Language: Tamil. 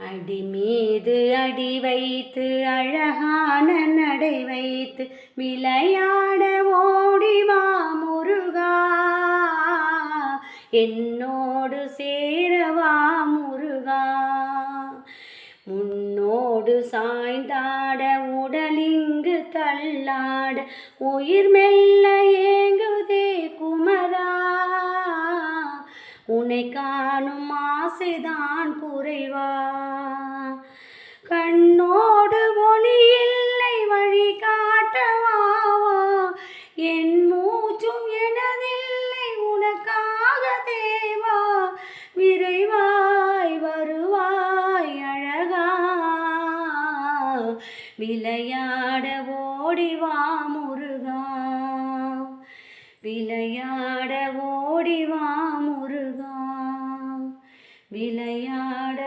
அடி மீது அடி வைத்து அழகான நடை வைத்து விளையாட ஓடிவா முருகா, என்னோடு சேரவா முருகா. முன்னோடு சாய்ந்தாட உடலிங்கு தள்ளாட உயிர் மெல்ல ஏங்குதே குமரா, உன்னை காணும் ஆசைதான் குறைவா. கண்ணோடு ஒளி இல்லை வழி காட்டவாவா, என் மூச்சும் எனதில்லை உனக்காக தேவா. விரைவாய் வருவாய் அழகா, விளையாட ஓடிவா முருகா, விளையாட ஓடிவா முருகா, விளையாட